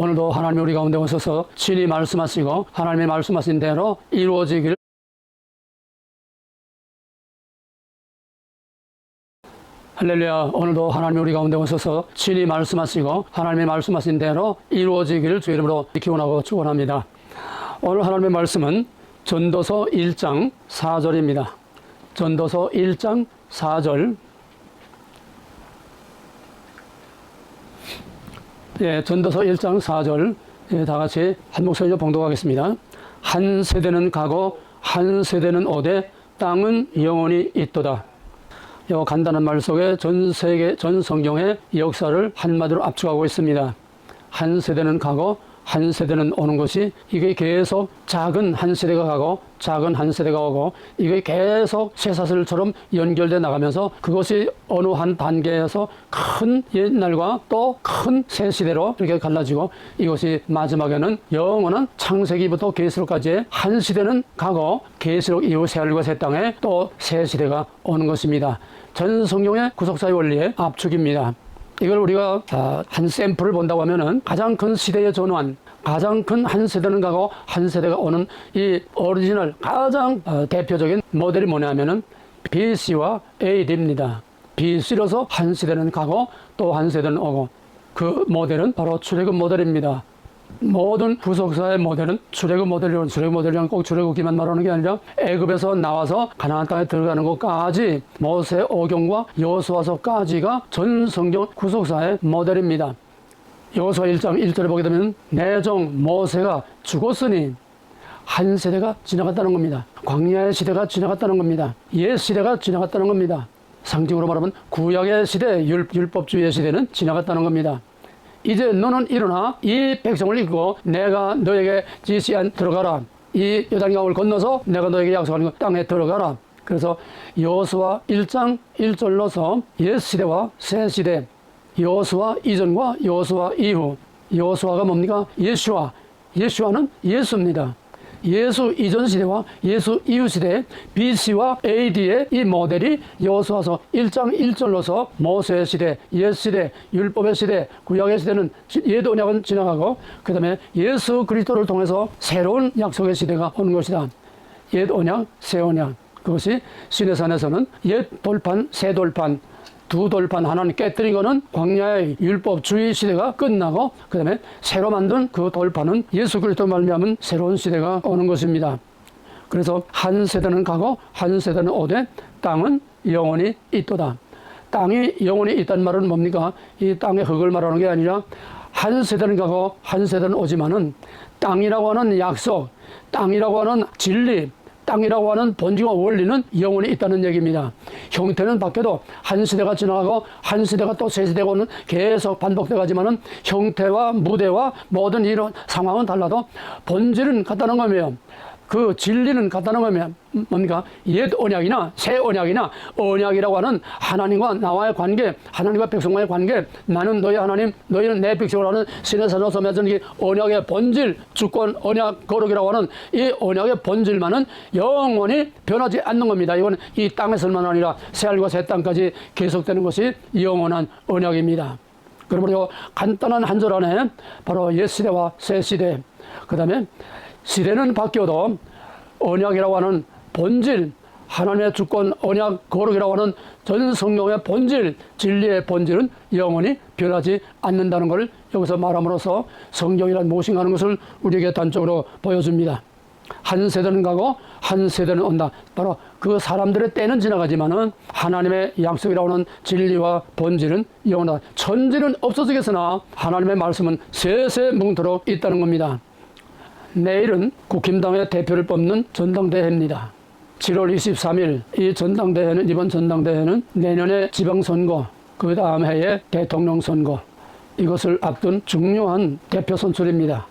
오늘도 하나님이 우리 가운데 오셔서 친히 말씀하시고 하나님의 말씀하신 대로 이루어지기를 할렐루야. 오늘도 하나님이 우리 가운데 오셔서 친히 말씀하시고 하나님의 말씀하신 대로 이루어지기를 주 이름으로 기원하고 축원합니다. 오늘 하나님의 말씀은 전도서 1장 4절입니다. 전도서 1장 4절. 전도서 1장 4절. 다 같이 한 목소리로 봉독하겠습니다. 한 세대는 가고 한 세대는 오되 땅은 영원히 있도다. 이 간단한 말 속에 전 세계, 전 성경의 역사를 한마디로 압축하고 있습니다. 한 세대는 가고 한 세대는 오는 것이 이게 계속 작은 한 세대가 가고 작은 한 세대가 오고 이게 계속 쇠사슬처럼 연결돼 나가면서 그것이 어느 한 단계에서 큰 옛날과 또 큰 새 시대로 이렇게 갈라지고 이것이 마지막에는 영원한 창세기부터 계시록까지의 한 시대는 가고 계시록 이후 새하늘과 새 땅에 또 새 시대가 오는 것입니다. 전 성경의 구속사의 원리의 압축입니다. 이걸 우리가 한 샘플을 본다고 하면은 가장 큰 시대의 전환, 가장 큰 한 세대는 가고 한 세대가 오는 이 오리지널 가장 대표적인 모델이 뭐냐면은 BC와 AD입니다. BC로서 한 세대는 가고 또 한 세대는 오고 그 모델은 바로 출애굽 모델입니다. 모든 구속사의 모델은 출애굽 모델이라는 출애굽 모델이란 꼭 출애굽기만 말하는 게 아니라 애굽에서 나와서 가나안 땅에 들어가는 것까지 모세 오경과 여호수아서까지가 전 성경 구속사의 모델입니다. 여호수아 1장 1절에 보게 되면 내 종 모세가 죽었으니 한 세대가 지나갔다는 겁니다. 광야의 시대가 지나갔다는 겁니다. 옛 시대가 지나갔다는 겁니다. 상징으로 말하면 구약의 시대, 율법주의의 시대는 지나갔다는 겁니다. 이제 너는 일어나 이 백성을 이끌고 내가 너에게 지시한 들어가라. 이 요단강을 건너서 내가 너에게 약속하는 땅에 들어가라. 그래서 여호수아 1장 1절로서 옛 시대와 새 시대, 여호수아 이전과 여호수아 이후. 여호수아가 뭡니까? 예수와는 예수입니다. 예수 이전 시대와 예수 이후 시대 BC와 AD의 이 모델이 여호수아서 1장 1절로서 모세의 시대, 옛 시대, 율법의 시대, 구약의 시대는 옛 언약은 지나가고 그 다음에 예수 그리스도를 통해서 새로운 약속의 시대가 오는 것이다. 옛 언약, 새 언약. 그것이 시내산에서는 옛 돌판, 새 돌판, 두 돌판 하나는 깨뜨린 거는 광야의 율법주의 시대가 끝나고 그 다음에 새로 만든 그 돌판은 예수 그리스도 말미암은 새로운 시대가 오는 것입니다. 그래서 한 세대는 가고 한 세대는 오되 땅은 영원히 있도다. 땅이 영원히 있다는 말은 뭡니까? 이 땅의 흙을 말하는 게 아니라 한 세대는 가고 한 세대는 오지만은 땅이라고 하는 약속, 땅이라고 하는 진리, 땅이라고 하는 본질과 원리는 영원히 있다는 얘기입니다. 형태는 바뀌어도 한 시대가 지나가고 한 시대가 또 새 시대가 오는 계속 반복돼 가지만은 형태와 무대와 모든 이런 상황은 달라도 본질은 같다는 거며 그 진리는 같다는 거면 뭡니까? 옛 언약이나 새 언약이나 언약이라고 하는 하나님과 나와의 관계, 하나님과 백성과의 관계, 나는 너희 하나님, 너희는 내 백성을 하는 시내산에서 맺은 이 언약의 본질, 주권, 언약, 거룩이라고 하는 이 언약의 본질만은 영원히 변하지 않는 겁니다. 이건 이 땅에서만 아니라 새하늘과 새 땅까지 계속되는 것이 영원한 언약입니다. 그러므로 간단한 한 절 안에 바로 옛 시대와 새 시대, 그 다음에 시대는 바뀌어도 언약이라고 하는 본질, 하나님의 주권, 언약, 거룩이라고 하는 전 성경의 본질, 진리의 본질은 영원히 변하지 않는다는 것을 여기서 말함으로써 성경이란 무엇인가 하는 것을 우리에게 단적으로 보여줍니다. 한 세대는 가고 한 세대는 온다. 바로 그 사람들의 때는 지나가지만은 하나님의 약속이라고 하는 진리와 본질은 영원하다. 천지는 없어지겠으나 하나님의 말씀은 세세 뭉토록 있다는 겁니다. 내일은 국힘당의 대표를 뽑는 전당대회입니다. 7월 23일 이 전당대회는, 이번 전당대회는 내년에 지방선거, 그 다음 해에 대통령 선거, 이것을 앞둔 중요한 대표 선출입니다.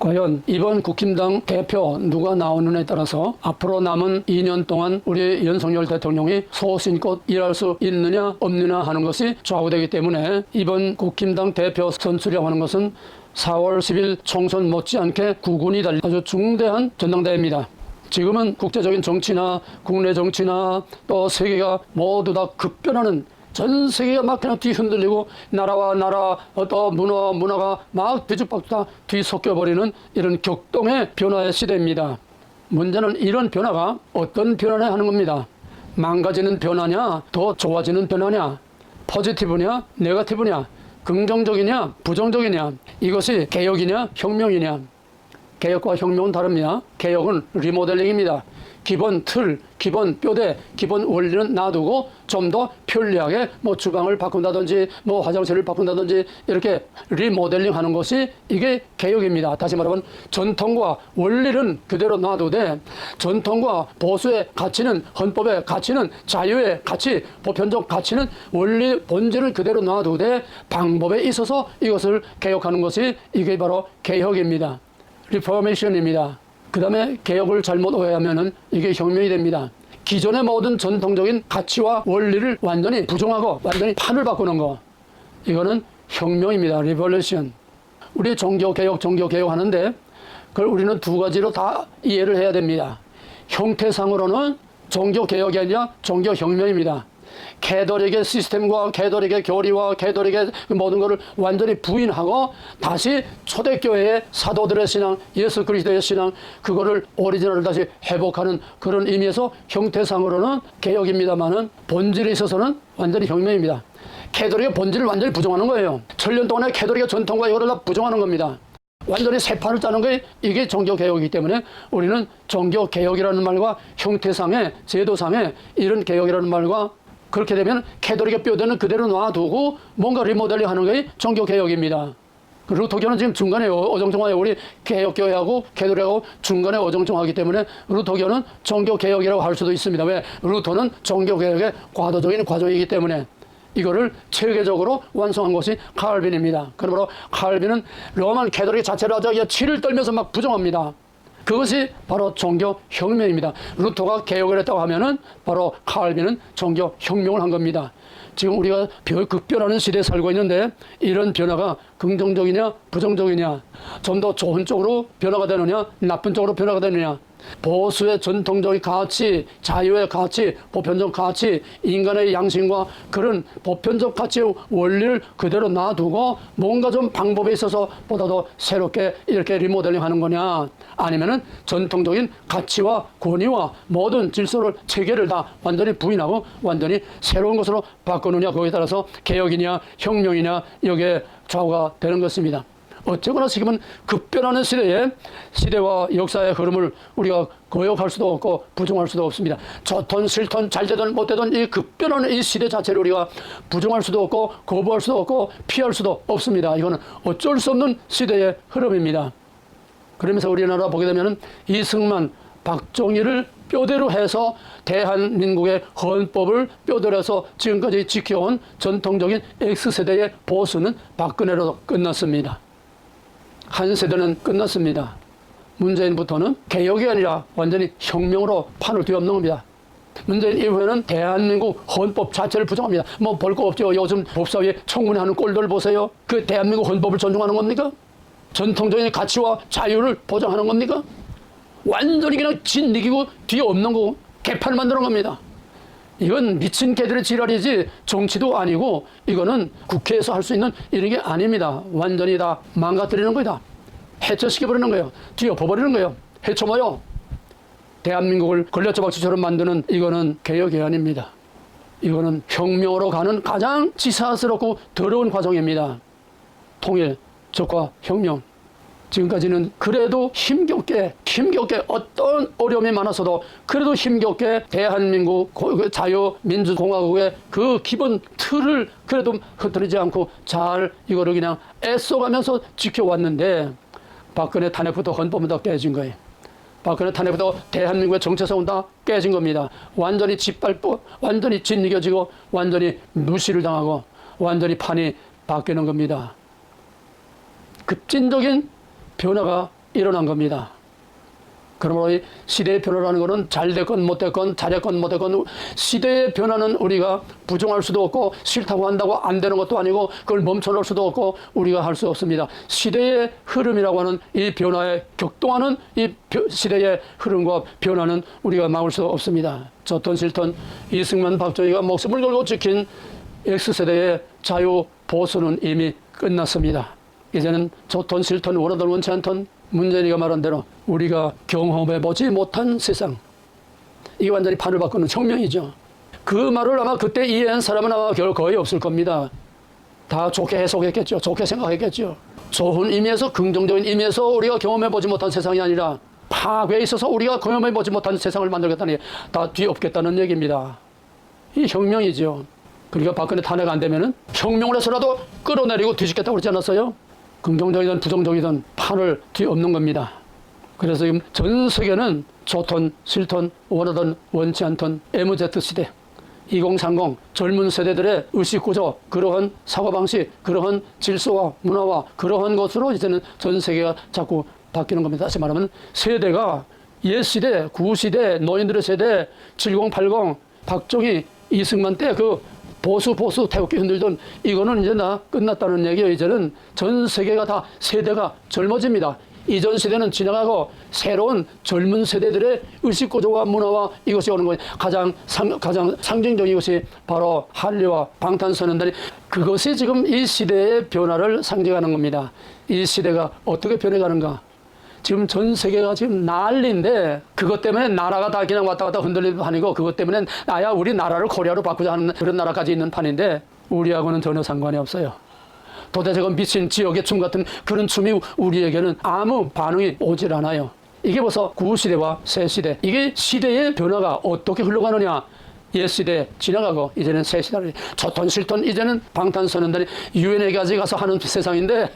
과연 이번 국힘당 대표 누가 나오느냐에 따라서 앞으로 남은 2년 동안 우리 윤석열 대통령이 소신껏 일할 수 있느냐 없느냐 하는 것이 좌우되기 때문에 이번 국힘당 대표 선출이라고 하는 것은 4월 10일 총선 못지않게 구군이 달린 아주 중대한 전당대회입니다. 지금은 국제적인 정치나 국내 정치나 또 세계가 모두 다 급변하는 전 세계가 막 그냥 뒤흔들리고 나라와 나라 또 문화가 막 뒤죽박죽 뒤섞여버리는 이런 격동의 변화의 시대입니다. 문제는 이런 변화가 어떤 변화를 하는 겁니다. 망가지는 변화냐, 더 좋아지는 변화냐, 포지티브냐, 네거티브냐, 긍정적이냐, 부정적이냐, 이것이 개혁이냐, 혁명이냐. 개혁과 혁명은 다릅니다. 개혁은 리모델링입니다. 기본 틀, 기본 뼈대, 기본 원리는 놔두고 좀 더 편리하게 뭐 주방을 바꾼다든지 뭐 화장실을 바꾼다든지 이렇게 리모델링 하는 것이 이게 개혁입니다. 다시 말하면 전통과 원리는 그대로 놔두되 전통과 보수의 가치는, 헌법의 가치는, 자유의 가치, 보편적 가치는 원리 본질을 그대로 놔두되 방법에 있어서 이것을 개혁하는 것이 이게 바로 개혁입니다. 리포메이션입니다. 그 다음에 개혁을 잘못 오해하면은 이게 혁명이 됩니다. 기존의 모든 전통적인 가치와 원리를 완전히 부정하고 완전히 판을 바꾸는 거. 이거는 혁명입니다. 리볼루션. 우리 종교개혁 하는데 그걸 우리는 두 가지로 다 이해를 해야 됩니다. 형태상으로는 종교개혁이 아니라 종교혁명입니다. 캐톨릭의 시스템과 캐톨릭의 교리와 캐톨릭의 모든 것을 완전히 부인하고 다시 초대교회의 사도들의 신앙, 예수 그리스도의 신앙, 그거를 오리지널을 다시 회복하는 그런 의미에서 형태상으로는 개혁입니다만은 본질에 있어서는 완전히 혁명입니다. 캐톨릭의 본질을 완전히 부정하는 거예요. 천년 동안의 캐톨릭의 전통과 이거를 다 부정하는 겁니다. 완전히 새 판을 짜는 게 이게 종교개혁이기 때문에 우리는 종교개혁이라는 말과 형태상의, 제도상의 이런 개혁이라는 말과 그렇게 되면 캐톨릭의 뼈대는 그대로 놔두고 뭔가 리모델링 하는 게 종교개혁입니다. 루터교는 지금 중간에 어정쩡해요. 우리 개혁교회하고 캐톨릭하고 중간에 어정쩡하기 때문에 루터교는 종교개혁이라고 할 수도 있습니다. 왜? 루터는 종교개혁의 과도적인 과정이기 때문에 이거를 체계적으로 완성한 것이 칼빈입니다. 그러므로 칼빈은 로만 캐톨릭 자체를 아주 치를 떨면서 막 부정합니다. 그것이 바로 종교혁명입니다. 루터가 개혁을 했다고 하면은 바로 칼빈은 종교혁명을 한 겁니다. 지금 우리가 급변하는 시대에 살고 있는데 이런 변화가 긍정적이냐 부정적이냐, 좀 더 좋은 쪽으로 변화가 되느냐 나쁜 쪽으로 변화가 되느냐, 보수의 전통적인 가치, 자유의 가치, 보편적 가치, 인간의 양심과 그런 보편적 가치의 원리를 그대로 놔두고 뭔가 좀 방법에 있어서 보다 더 새롭게 이렇게 리모델링 하는 거냐, 아니면은 전통적인 가치와 권위와 모든 질서를 체계를 다 완전히 부인하고 완전히 새로운 것으로 바꾸느냐, 거기에 따라서 개혁이냐 혁명이냐 여기에 좌우가 되는 것입니다. 어쨌거나 지금은 급변하는 시대에 시대와 역사의 흐름을 우리가 거역할 수도 없고 부정할 수도 없습니다. 좋든 싫든 잘되든 못되든 이 급변하는 이 시대 자체를 우리가 부정할 수도 없고 거부할 수도 없고 피할 수도 없습니다. 이거는 어쩔 수 없는 시대의 흐름입니다. 그러면서 우리나라 보게 되면 이승만, 박정희를 뼈대로 해서 대한민국의 헌법을 뼈대로 해서 지금까지 지켜온 전통적인 X세대의 보수는 박근혜로 끝났습니다. 한 세대는 끝났습니다. 문재인부터는 개혁이 아니라 완전히 혁명으로 판을 뒤엎는 겁니다. 문재인 이후에는 대한민국 헌법 자체를 부정합니다. 뭐 볼 거 없죠. 요즘 법사위에 청문회하는 꼴들 보세요. 그 대한민국 헌법을 존중하는 겁니까? 전통적인 가치와 자유를 보장하는 겁니까? 완전히 그냥 진리기고 뒤에 없는 거 개판을 만드는 겁니다. 이건 미친 개들의 지랄이지 정치도 아니고 이거는 국회에서 할 수 있는 이런 게 아닙니다. 완전히 다 망가뜨리는 거다. 해체시켜버리는 거예요. 뒤엎어버리는 거예요. 해쳐봐요. 대한민국을 걸려조박치처럼 만드는 이거는 개혁이 아닙니다. 이거는 혁명으로 가는 가장 치사스럽고 더러운 과정입니다. 통일, 적과 혁명. 지금까지는 그래도 힘겹게 어떤 어려움이 많았어도 그래도 힘겹게 대한민국 자유민주공화국의 그 기본 틀을 그래도 흐트리지 않고 잘 이거를 그냥 애써가면서 지켜왔는데 박근혜 탄핵부터 헌법은 다 깨진 거예요. 박근혜 탄핵부터 대한민국의 정체성은 다 깨진 겁니다. 완전히 짓밟고 완전히 짓이겨지고 완전히 무시를 당하고 완전히 판이 바뀌는 겁니다. 급진적인 변화가 일어난 겁니다. 그러므로 이 시대의 변화라는 것은 잘 됐건 못 됐건 잘했건 못 됐건 시대의 변화는 우리가 부정할 수도 없고 싫다고 한다고 안 되는 것도 아니고 그걸 멈춰놓을 수도 없고 우리가 할 수 없습니다. 시대의 흐름이라고 하는 이 변화에 격동하는 이 시대의 흐름과 변화는 우리가 막을 수 없습니다. 좋든 싫든 이승만 박정희가 목숨을 걸고 지킨 X세대의 자유 보수는 이미 끝났습니다. 이제는 좋든 싫든 원하든 원치 않든 문재인이가 말한 대로 우리가 경험해보지 못한 세상, 이게 완전히 판을 바꾸는 혁명이죠. 그 말을 아마 그때 이해한 사람은 아마 거의 없을 겁니다. 다 좋게 해석했겠죠. 좋게 생각했겠죠. 좋은 의미에서, 긍정적인 의미에서 우리가 경험해보지 못한 세상이 아니라 파괴에 있어서 우리가 경험해보지 못한 세상을 만들겠다니 다 뒤엎겠다는 얘기입니다. 이 혁명이죠. 그러니까 박근혜 탄핵 안 되면은 혁명을 해서라도 끌어내리고 뒤집겠다고 그러지 않았어요? 긍정적이든 부정적이든 판을 뒤엎는 겁니다. 그래서 지금 전 세계는 좋든 싫든 원하든 원치 않든 MZ 시대, 2030 젊은 세대들의 의식구조, 그러한 사고방식, 그러한 질서와 문화와 그러한 것으로 이제는 전 세계가 자꾸 바뀌는 겁니다. 다시 말하면 세대가 옛 시대, 구시대, 노인들의 세대, 70, 80, 박정희, 이승만 때 그 보수 태극기 흔들던 이거는 이제 다 끝났다는 얘기예요. 이제는 전 세계가 다 세대가 젊어집니다. 이전 세대는 지나가고 새로운 젊은 세대들의 의식구조와 문화와 이것이 오는 거예요. 가장 상징적인 것이 바로 한류와 방탄소년단이, 그것이 지금 이 시대의 변화를 상징하는 겁니다. 이 시대가 어떻게 변해가는가. 지금 전 세계가 지금 난리인데 그것 때문에 나라가 다 그냥 왔다 갔다 흔들리는 판이고, 그것 때문에 나야 우리 나라를 코리아로 바꾸자 하는 그런 나라까지 있는 판인데 우리하고는 전혀 상관이 없어요. 도대체 그 미친 지역의 춤 같은 그런 춤이 우리에게는 아무 반응이 오질 않아요. 이게 벌써 구시대와 새시대, 이게 시대의 변화가 어떻게 흘러가느냐. 옛시대 지나가고 이제는 새시대를 좋든 싫든 이제는 방탄소년단이 유엔에까지 가서 하는 세상인데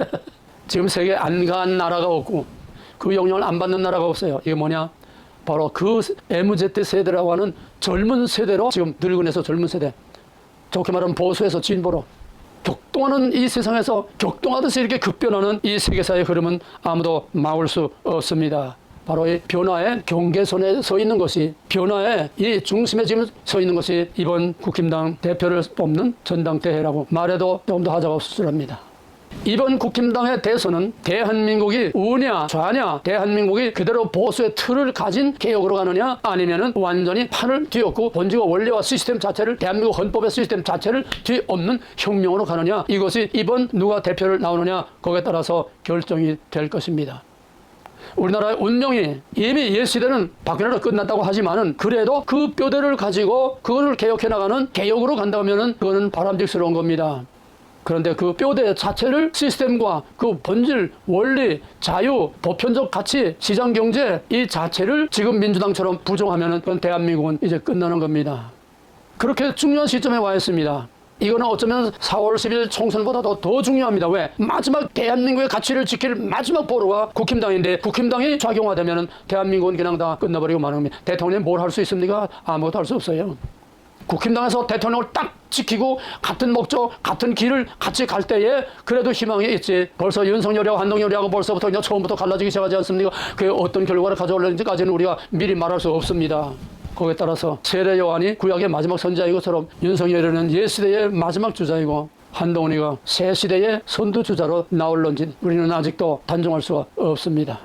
지금 세계 안 간 나라가 없고 그 영향을 안 받는 나라가 없어요. 이게 뭐냐? 바로 그 MZ 세대라고 하는 젊은 세대로 지금 늙은에서 젊은 세대, 좋게 말하면 보수에서 진보로 격동하는 이 세상에서 격동하듯이 이렇게 급변하는 이 세계사의 흐름은 아무도 막을 수 없습니다. 바로 이 변화의 경계선에 서 있는 것이, 변화의 이 중심에 지금 서 있는 것이 이번 국힘당 대표를 뽑는 전당대회라고 말해도 조금 더 하자가 없을 줄 압니다. 이번 국힘당의 대선은 대한민국이 우냐 좌냐, 대한민국이 그대로 보수의 틀을 가진 개혁으로 가느냐, 아니면은 완전히 판을 뒤엎고 본질과 원리와 시스템 자체를, 대한민국 헌법의 시스템 자체를 뒤엎는 혁명으로 가느냐, 이것이 이번 누가 대표를 나오느냐 거기에 따라서 결정이 될 것입니다. 우리나라의 운명이 이미 옛 시대는 박근혜로 끝났다고 하지만은 그래도 그 뼈대를 가지고 그걸 개혁해 나가는 개혁으로 간다면은 그거는 바람직스러운 겁니다. 그런데 그 뼈대 자체를 시스템과 그 본질, 원리, 자유, 보편적 가치, 시장경제 이 자체를 지금 민주당처럼 부정하면은 그건 대한민국은 이제 끝나는 겁니다. 그렇게 중요한 시점에 와 있습니다. 이거는 어쩌면 4월 10일 총선보다도 더 중요합니다. 왜? 마지막 대한민국의 가치를 지킬 마지막 보루가 국힘당인데 국힘당이 작용화되면은 대한민국은 그냥 다 끝나버리고 마는 겁니다. 대통령이 뭘 할 수 있습니까? 아무것도 할 수 없어요. 국힘당에서 대통령을 딱 지키고 같은 목적, 같은 길을 같이 갈 때에 그래도 희망이 있지. 벌써 윤석열이하고 한동훈이하고 벌써부터 그냥 처음부터 갈라지기 시작하지 않습니까? 그게 어떤 결과를 가져올는지까지는 우리가 미리 말할 수 없습니다. 거기에 따라서 세례 요한이 구약의 마지막 선지자인 것처럼 윤석열이는 옛 시대의 마지막 주자이고 한동훈이가 새 시대의 선두주자로 나올런지 우리는 아직도 단정할 수가 없습니다.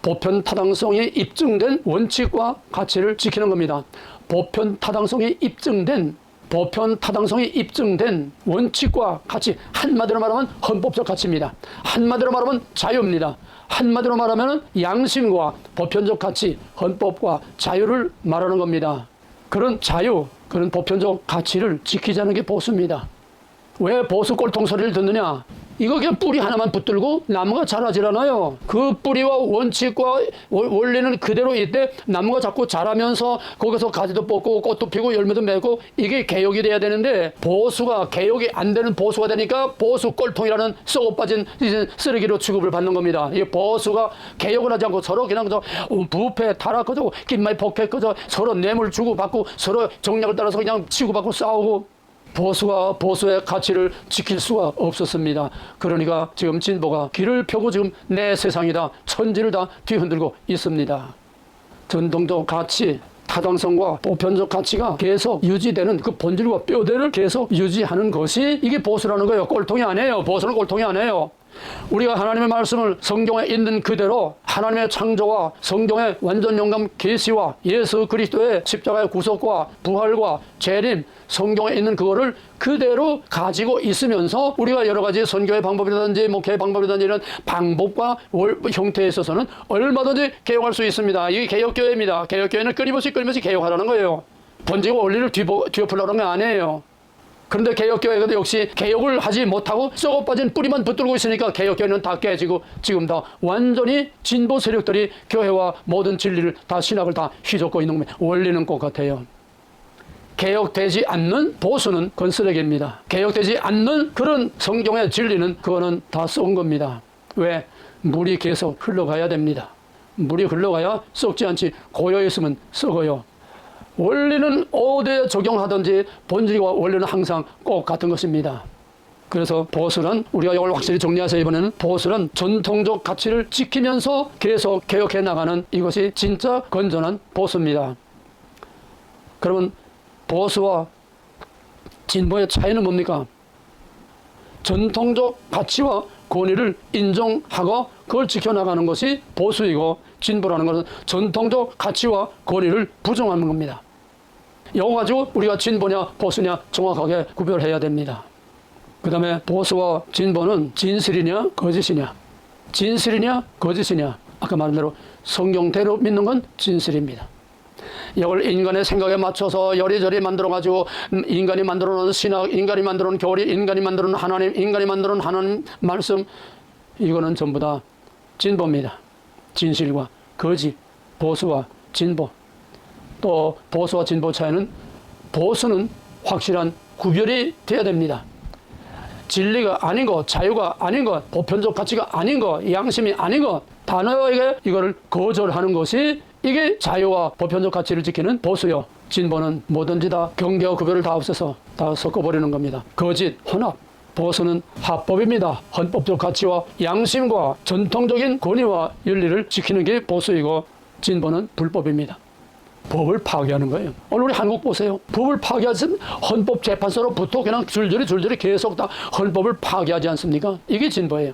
보편 타당성이 입증된 원칙과 가치를 지키는 겁니다. 보편 타당성이 입증된 원칙과 가치, 한마디로 말하면 헌법적 가치입니다. 한마디로 말하면 자유입니다. 한마디로 말하면 양심과 보편적 가치, 헌법과 자유를 말하는 겁니다. 그런 자유, 그런 보편적 가치를 지키자는 게 보수입니다. 왜 보수 꼴통 소리를 듣느냐? 이거 그냥 뿌리 하나만 붙들고 나무가 자라질 않아요. 그 뿌리와 원칙과 원리는 그대로 있대 나무가 자꾸 자라면서 거기서 가지도 뽑고 꽃도 피고 열매도 맺고 이게 개혁이 돼야 되는데 보수가 개혁이 안 되는 보수가 되니까 보수 꼴통이라는 썩어 빠진 쓰레기로 취급을 받는 겁니다. 이 보수가 개혁을 하지 않고 서로 그냥 부패, 타락, 그저 낀마이 폭행, 그저 서로 뇌물 주고 받고 서로 정략을 따라서 그냥 치고받고 싸우고 보수가 보수의 가치를 지킬 수가 없었습니다. 그러니까 지금 진보가 길을 펴고 지금 내 세상이다, 천지를 다 뒤흔들고 있습니다. 전통적 가치, 타당성과 보편적 가치가 계속 유지되는 그 본질과 뼈대를 계속 유지하는 것이 이게 보수라는 거예요. 꼴통이 아니에요. 보수는 꼴통이 아니에요. 우리가 하나님의 말씀을 성경에 있는 그대로 하나님의 창조와 성경의 완전 영감 계시와 예수 그리스도의 십자가의 구속과 부활과 재림, 성경에 있는 그거를 그대로 가지고 있으면서 우리가 여러 가지 선교의 방법이라든지 목회의 방법이라든지 이런 방법과 형태에 있어서는 얼마든지 개혁할 수 있습니다. 이게 개혁교회입니다. 개혁교회는 끊임없이 개혁하라는 거예요. 번지고 원리를 뒤엎으려는 게 아니에요. 그런데 개혁교회가 역시 개혁을 하지 못하고 썩어 빠진 뿌리만 붙들고 있으니까 개혁교회는 다 깨지고 지금 다 완전히 진보 세력들이 교회와 모든 진리를 다 신학을 다 휘젓고 있는 겁니다. 원리는 똑같아요. 개혁되지 않는 보수는 그건 쓰레기입니다. 개혁되지 않는 그런 성경의 진리는 그거는 다 썩은 겁니다. 왜? 물이 계속 흘러가야 됩니다. 물이 흘러가야 썩지 않지 고여있으면 썩어요. 원리는 어디에 적용하든지 본질과 원리는 항상 꼭 같은 것입니다. 그래서 보수는 우리가 이걸 확실히 정리해서 이번에는 보수는 전통적 가치를 지키면서 계속 개혁해 나가는 이것이 진짜 건전한 보수입니다. 그러면 보수와 진보의 차이는 뭡니까? 전통적 가치와 권위를 인정하고 그걸 지켜나가는 것이 보수이고 진보라는 것은 전통적 가치와 권위를 부정하는 겁니다. 이거 가지고 우리가 진보냐 보수냐 정확하게 구별해야 됩니다. 그 다음에 보수와 진보는 진실이냐 거짓이냐, 진실이냐 거짓이냐. 아까 말한 대로 성경대로 믿는 건 진실입니다. 이걸 인간의 생각에 맞춰서 여리저리 만들어가지고 인간이 만들어놓은 신학, 인간이 만들어놓은 교리, 인간이 만들어놓은 하나님, 인간이 만들어놓은 하나님 말씀, 이거는 전부 다 진보입니다. 진실과 거짓, 보수와 진보. 또 보수와 진보 차이는 보수는 확실한 구별이 돼야 됩니다. 진리가 아닌 것, 자유가 아닌 것, 보편적 가치가 아닌 것, 양심이 아닌 것, 단호하게 이거를 거절하는 것이 이게 자유와 보편적 가치를 지키는 보수요. 진보는 뭐든지 다 경계와 구별을 다 없애서 다 섞어버리는 겁니다. 거짓, 혼합. 보수는 합법입니다. 헌법적 가치와 양심과 전통적인 권위와 윤리를 지키는 게 보수이고 진보는 불법입니다. 법을 파괴하는 거예요. 오늘 우리 한국 보세요. 법을 파괴하신 헌법재판소로부터 그냥 줄줄이 계속 다 헌법을 파괴하지 않습니까? 이게 진보예요.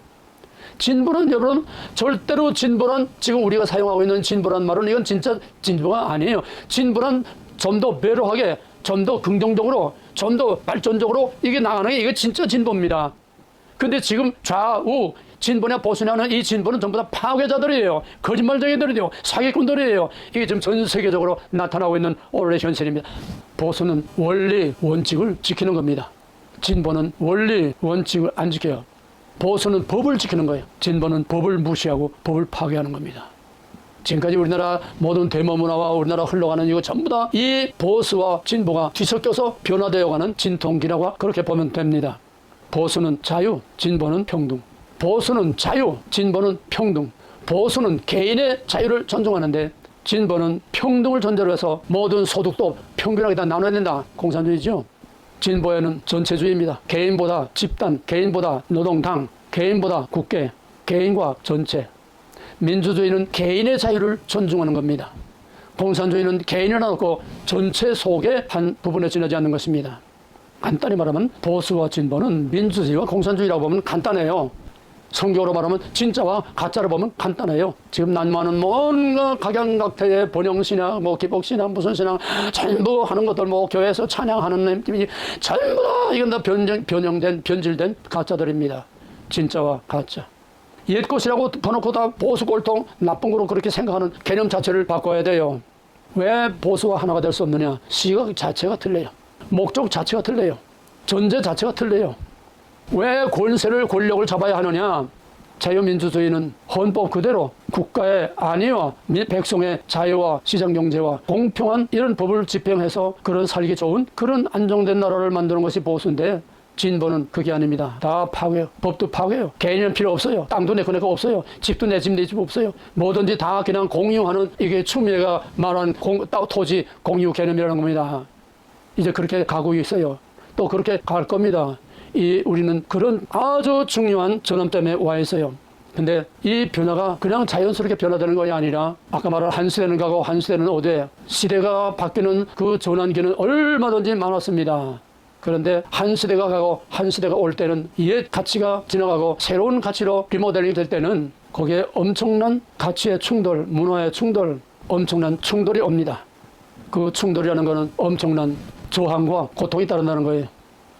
진보는 여러분 절대로 진보란 지금 우리가 사용하고 있는 진보란 말은 이건 진짜 진보가 아니에요. 진보란 좀 더 배려하게, 좀 더 긍정적으로, 좀 더 발전적으로 이게 나가는 게 이게 진짜 진보입니다. 근데 지금 좌우 진보냐 보수냐는 이 진보는 전부 다 파괴자들이에요. 거짓말쟁이들이에요. 사기꾼들이에요. 이게 지금 전 세계적으로 나타나고 있는 오늘의 현실입니다. 보수는 원리, 원칙을 지키는 겁니다. 진보는 원리, 원칙을 안 지켜요. 보수는 법을 지키는 거예요. 진보는 법을 무시하고 법을 파괴하는 겁니다. 지금까지 우리나라 모든 대모문화와 우리나라 흘러가는 이거 전부 다 이 보수와 진보가 뒤섞여서 변화되어가는 진통기라고 그렇게 보면 됩니다. 보수는 자유, 진보는 평등. 보수는 자유, 진보는 평등. 보수는 개인의 자유를 존중하는데 진보는 평등을 전제로 해서 모든 소득도 평균하게 다 나눠야 된다. 공산주의죠. 진보에는 전체주의입니다. 개인보다 집단, 개인보다 노동당, 개인보다 국계, 개인과 전체. 민주주의는 개인의 자유를 존중하는 겁니다. 공산주의는 개인을 놓고 전체 속의 한 부분에 지나지 않는 것입니다. 간단히 말하면 보수와 진보는 민주주의와 공산주의라고 보면 간단해요. 성경으로 말하면 진짜와 가짜로 보면 간단해요. 지금 난무하는 뭔가 각양각태의 번영신앙, 뭐 기복신앙, 무슨 신앙 전부 하는 것들, 뭐 교회에서 찬양하는 님이 전부 다 이건 다 변형된, 변질된 가짜들입니다. 진짜와 가짜. 옛 것이라고 봐놓고 다 보수 꼴통 나쁜 거로 그렇게 생각하는 개념 자체를 바꿔야 돼요. 왜 보수와 하나가 될 수 없느냐? 시각 자체가 틀려요. 목적 자체가 틀려요. 전제 자체가 틀려요. 왜 권력을 잡아야 하느냐? 자유민주주의는 헌법 그대로 국가의 안위와 백성의 자유와 시장경제와 공평한 이런 법을 집행해서 그런 살기 좋은 그런 안정된 나라를 만드는 것이 보수인데 진보는 그게 아닙니다. 다 파괴요. 법도 파괴요. 개인은 필요 없어요. 땅도 내 거니까 없어요. 집도 내 집 내 집 없어요. 뭐든지 다 그냥 공유하는 이게 추미애가 말한 토지 공유 개념이라는 겁니다. 이제 그렇게 가고 있어요. 또 그렇게 갈 겁니다. 우리는 그런 아주 중요한 전환 때문에 와 있어요. 근데 이 변화가 그냥 자연스럽게 변화되는 것이 아니라 아까 말한 한 시대는 가고 한 시대는 오되 시대가 바뀌는 그 전환기는 얼마든지 많았습니다. 그런데 한 시대가 가고 한 시대가 올 때는 옛 가치가 지나가고 새로운 가치로 리모델링 될 때는 거기에 엄청난 가치의 충돌, 문화의 충돌, 엄청난 충돌이 옵니다. 그 충돌이라는 것은 엄청난 저항과 고통이 따른다는 거예요.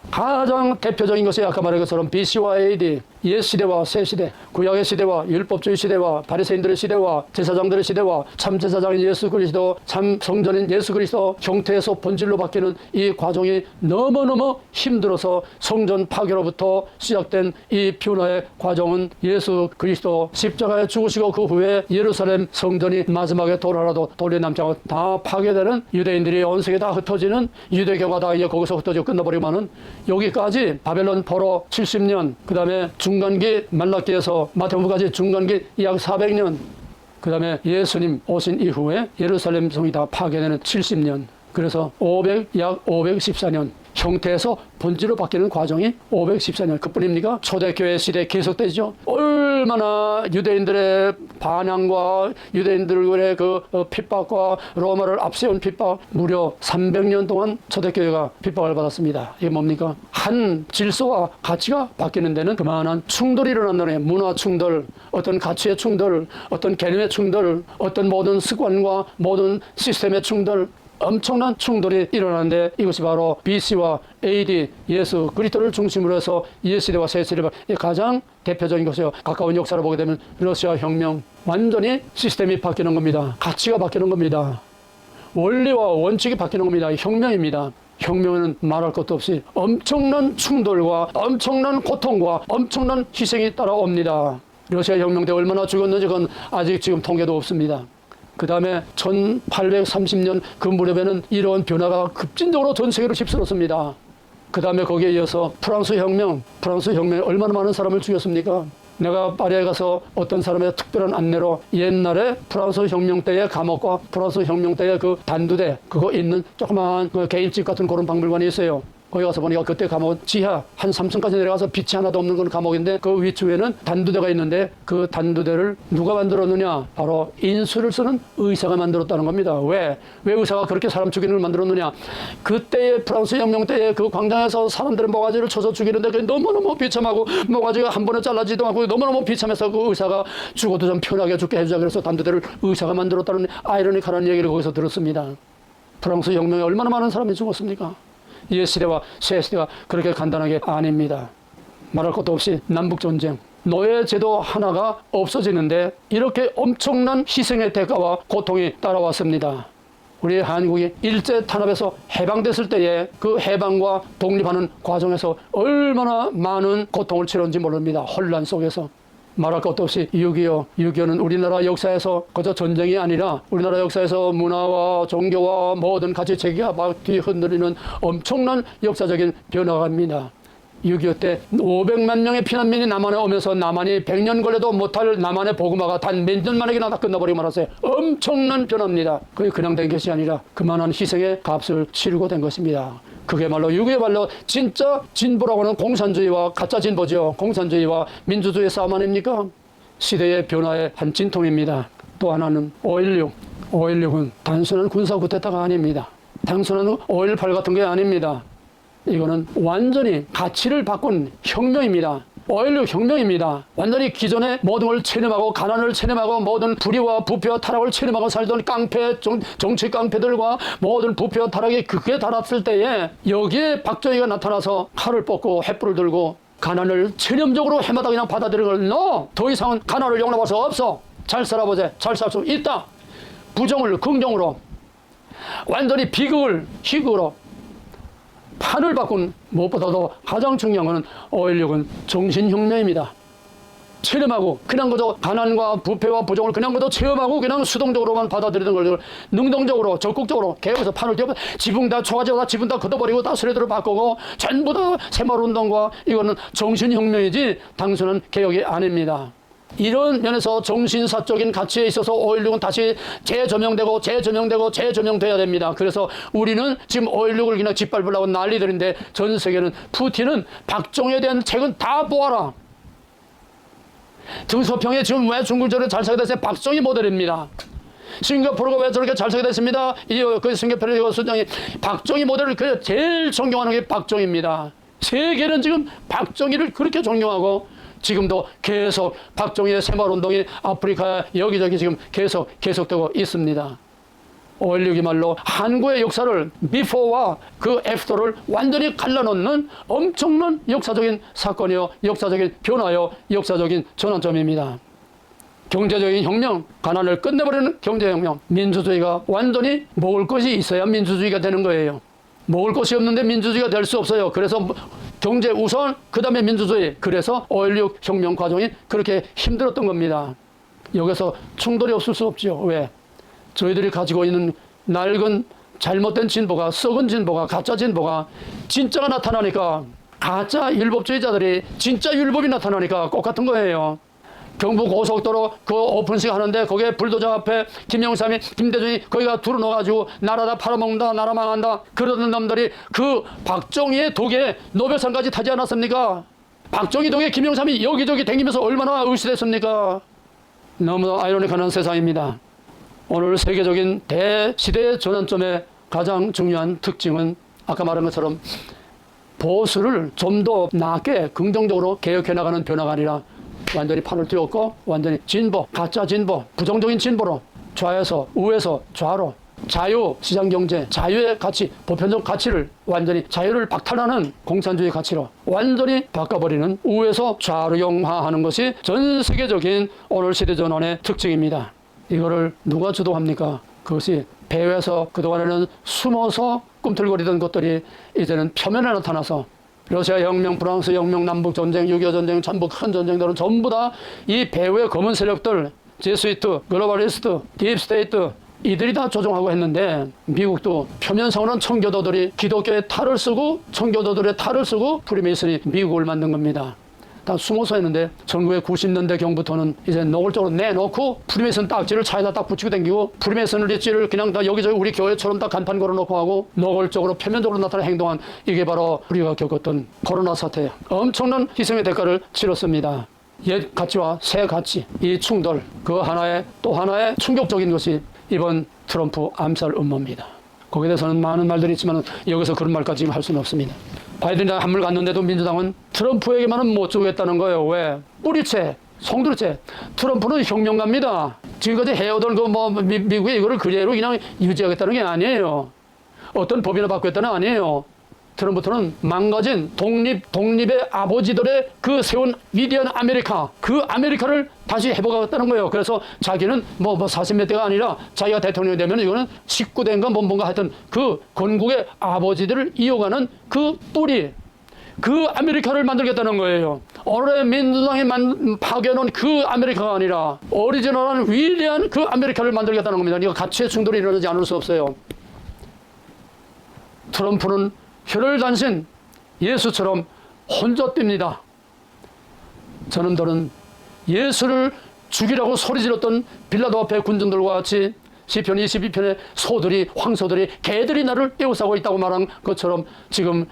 가장 대표적인 것이 아까 말한 것처럼 BC와 AD, 옛 시대와 새 시대, 구약의 시대와 율법주의 시대와 바리새인들의 시대와 제사장들의 시대와 참 제사장인 예수 그리스도, 참 성전인 예수 그리스도 형태에서 본질로 바뀌는 이 과정이 너무너무 힘들어서 성전 파괴로부터 시작된 이 변화의 과정은 예수 그리스도 십자가에 죽으시고 그 후에 예루살렘 성전이 마지막에 돌아라도 돌려남지 않고 다 파괴되는, 유대인들이 온 세계 다 흩어지는, 유대교가 다 이제 거기서 흩어지고 끝나버리면은 여기까지 바벨론 포로 70년, 그 다음에 중간기 말라기에서 마태복음까지 중간기 약 400년, 그 다음에 예수님 오신 이후에 예루살렘 성이 다 파괴되는 70년, 그래서 약 514년, 형태에서 본질로 바뀌는 과정이 514년. 그뿐입니까? 초대교회 시대 계속되죠. 얼마나 유대인들의 반항과 유대인들의 그 핍박과 로마를 앞세운 핍박, 무려 300년 동안 초대교회가 핍박을 받았습니다. 이게 뭡니까? 한 질서와 가치가 바뀌는 데는 그만한 충돌이 일어난다는 거예요. 문화 충돌, 어떤 가치의 충돌, 어떤 개념의 충돌, 어떤 모든 습관과 모든 시스템의 충돌, 엄청난 충돌이 일어나는데 이것이 바로 BC와 AD, 예수 그리스도를 중심으로 해서 옛시대와 새시대가 가장 대표적인 것이요. 가까운 역사를 보게 되면 러시아 혁명, 완전히 시스템이 바뀌는 겁니다. 가치가 바뀌는 겁니다. 원리와 원칙이 바뀌는 겁니다. 혁명입니다. 혁명은 말할 것도 없이 엄청난 충돌과 엄청난 고통과 엄청난 희생이 따라옵니다. 러시아 혁명 때 얼마나 죽었는지 그건 아직 지금 통계도 없습니다. 그 다음에 1830년 그 무렵에는 이러한 변화가 급진적으로 전 세계로 휩쓸었습니다. 그 다음에 거기에 이어서 프랑스 혁명에 얼마나 많은 사람을 죽였습니까? 내가 파리에 가서 어떤 사람의 특별한 안내로 옛날에 프랑스 혁명 때의 감옥과 프랑스 혁명 때의 그 단두대 그거 있는 조그마한 그 개인집 같은 그런 박물관이 있어요. 거기 가서 보니까 그때 감옥은 지하 한 3층까지 내려가서 빛이 하나도 없는 그런 감옥인데 그 위쪽에는 단두대가 있는데 그 단두대를 누가 만들었느냐? 바로 인수를 쓰는 의사가 만들었다는 겁니다. 왜 의사가 그렇게 사람 죽이는 걸 만들었느냐? 그때의 프랑스 혁명 때의 그 광장에서 사람들의 모가지를 쳐서 죽이는데 그게 너무너무 비참하고 모가지가 한 번에 잘라지도 않고 너무너무 비참해서 그 의사가 죽어도 좀 편하게 죽게 해주자 그래서 단두대를 의사가 만들었다는 아이러니컬한 얘기를 거기서 들었습니다. 프랑스 혁명에 얼마나 많은 사람이 죽었습니까? 옛시대와 새시대가 그렇게 간단하게 아닙니다. 말할 것도 없이 남북전쟁, 노예제도 하나가 없어지는데 이렇게 엄청난 희생의 대가와 고통이 따라왔습니다. 우리 한국이 일제 탄압에서 해방됐을 때에 그 해방과 독립하는 과정에서 얼마나 많은 고통을 치렀는지 모릅니다. 혼란 속에서. 말할 것도 없이 6.25는 우리나라 역사에서 그저 전쟁이 아니라 우리나라 역사에서 문화와 종교와 모든 가치 체계가 막 뒤흔들리는 엄청난 역사적인 변화입니다. 6.25 때 500만 명의 피난민이 남한에 오면서 남한이 100년 걸려도 못할 남한의 복음화가 단 몇 년 만에 다 끝나버리고 말았어요. 엄청난 변화입니다. 그게 그냥 된 것이 아니라 그만한 희생의 값을 치르고 된 것입니다. 그게 말로 6.25야말로 진짜 진보라고 하는 공산주의와 가짜 진보죠. 공산주의와 민주주의 싸움 아닙니까? 시대의 변화의 한 진통입니다. 또 하나는 5.16. 5.16은 단순한 군사 쿠데타가 아닙니다. 단순한 5.18 같은 게 아닙니다. 이거는 완전히 가치를 바꾼 혁명입니다. 5.16 혁명입니다. 완전히 기존의 모든 걸 체념하고 가난을 체념하고 모든 불의와 부패와 타락을 체념하고 살던 깡패, 정치 깡패들과 모든 부패와 타락이 극에 달았을 때에 여기에 박정희가 나타나서 칼을 뽑고 횃불을 들고 가난을 체념적으로 해마다 그냥 받아들이는 걸 너! 더 이상은 가난을 용납할 수 없어. 잘 살아보자. 잘 살 수 있다. 부정을 긍정으로 완전히 비극을 희극으로 판을 바꾼 무엇보다도 가장 중요한 것은 5.16은 정신혁명입니다. 체념하고 그냥 그저 가난과 부패와 부정을 그냥 그저 체험하고 그냥 수동적으로만 받아들이는 걸 능동적으로 적극적으로 개혁해서 판을 띄워 지붕 다 초가지고 다 지붕 다 걷어버리고 다 스레드로 바꾸고 전부 다 새마을운동과 이거는 정신혁명이지 단순한 개혁이 아닙니다. 이런 면에서 정신사적인 가치에 있어서 5.16은 다시 재조명돼야 됩니다. 그래서 우리는 지금 5.16을 그냥 짓밟으려고 난리들인데 전 세계는 푸틴은 박정희에 대한 책은 다 보아라. 등소평에 지금 왜 중국전을 잘 사게 됐어요? 박정희 모델입니다. 싱가포르가 왜 저렇게 잘 살게 됐습니다. 그 싱가포르 수장이 박정희 모델을 제일 존경하는 게 박정희입니다. 세계는 지금 박정희를 그렇게 존경하고 지금도 계속 박정희의 새마을운동이 아프리카 여기저기 지금 계속되고 있습니다. 5.16이 말로 한국의 역사를 before와 그 after를 완전히 갈라놓는 엄청난 역사적인 사건이요, 역사적인 변화요, 역사적인 전환점입니다. 경제적인 혁명, 가난을 끝내버리는 경제혁명, 민주주의가 완전히 먹을 것이 있어야 민주주의가 되는 거예요. 먹을 것이 없는데 민주주의가 될 수 없어요. 그래서 경제 우선, 그 다음에 민주주의. 그래서 5.16 혁명 과정이 그렇게 힘들었던 겁니다. 여기서 충돌이 없을 수 없죠. 왜? 저희들이 가지고 있는 낡은 잘못된 진보가, 썩은 진보가, 가짜 진보가 진짜가 나타나니까, 가짜 율법주의자들이 진짜 율법이 나타나니까 똑같은 거예요. 경부 고속도로 그 오픈식 하는데 거기에 불도저 앞에 김영삼이, 김대중이 거기가 들어놓아가지고 나라 다 팔아먹는다, 나라 망한다 그러는 놈들이 그 박정희의 독에 노벨상까지 타지 않았습니까? 박정희 독에 김영삼이 여기저기 댕기면서 얼마나 의시됐습니까? 너무 아이러니한 세상입니다. 오늘 세계적인 대시대의 전환점의 가장 중요한 특징은 아까 말한 것처럼 보수를 좀 더 나게 긍정적으로 개혁해 나가는 변화가 아니라 완전히 판을 띄웠고 완전히 진보, 가짜 진보, 부정적인 진보로 좌에서 우에서 좌로 자유, 시장경제, 자유의 가치, 보편적 가치를 완전히 자유를 박탈하는 공산주의 가치로 완전히 바꿔버리는 우에서 좌로용화하는 것이 전 세계적인 오늘 시대전환의 특징입니다. 이거를 누가 주도합니까? 그것이 배후에서 그동안에는 숨어서 꿈틀거리던 것들이 이제는 표면에 나타나서 러시아 혁명, 프랑스 혁명, 남북 전쟁, 6.25 전쟁, 전부 큰 전쟁들은 전부 다 이 배후의 검은 세력들, 제스위트, 글로벌리스트, 딥스테이트 이들이 다 조종하고 했는데 미국도 표면상으로는 청교도들이 기독교의 탈을 쓰고 청교도들의 탈을 쓰고 프리메이슨이 미국을 만든 겁니다. 다 숨어서 했는데 1990년대 경부터는 이제 노골적으로 내놓고 프리메이슨 딱지를 차에다 딱 붙이고 다니고 프리메이슨 리치를 그냥 다 여기저기 우리 교회처럼 다 간판 걸어놓고 하고 노골적으로 표면적으로 나타나 행동한 이게 바로 우리가 겪었던 코로나 사태예요. 엄청난 희생의 대가를 치렀습니다. 옛 가치와 새 가치 이 충돌 그 하나의 또 하나의 충격적인 것이 이번 트럼프 암살 음모입니다. 거기에 대해서는 많은 말들이 있지만 여기서 그런 말까지 지금 할 수는 없습니다. 바이든이랑 한물 갔는데도 민주당은 트럼프에게만은 못 주겠다는 거예요. 왜? 뿌리채, 송두리째. 트럼프는 혁명가입니다. 지금까지 해오던 미국이 이거를 그대로 그냥 유지하겠다는 게 아니에요. 어떤 법이나 바꾸겠다는 아니에요. 트럼프는 망가진 독립의 아버지들의 그 세운 위대한 아메리카, 그 아메리카를 다시 회복하겠다는 거예요. 그래서 자기는 40몇 대가 아니라 자기가 대통령이 되면 이거는 19대인가 뭔가 하여튼 그 건국의 아버지들을 이어가는 그 뿌리, 그 아메리카를 만들겠다는 거예요. 오늘의 민주당이 파괴해놓은 그 아메리카가 아니라 오리지널한 위대한 그 아메리카를 만들겠다는 겁니다. 이거 가치의 충돌이 일어나지 않을 수 없어요. 트럼프는 혈혈단신 예수처럼 혼자 뜁니다. 저놈들은 예수를 죽이라고 소리 질렀던 빌라도 앞에 군중들과 같이 시편 22편의 소들이 황소들이 개들이 나를 에워싸고 있다고 말한 것처럼 지금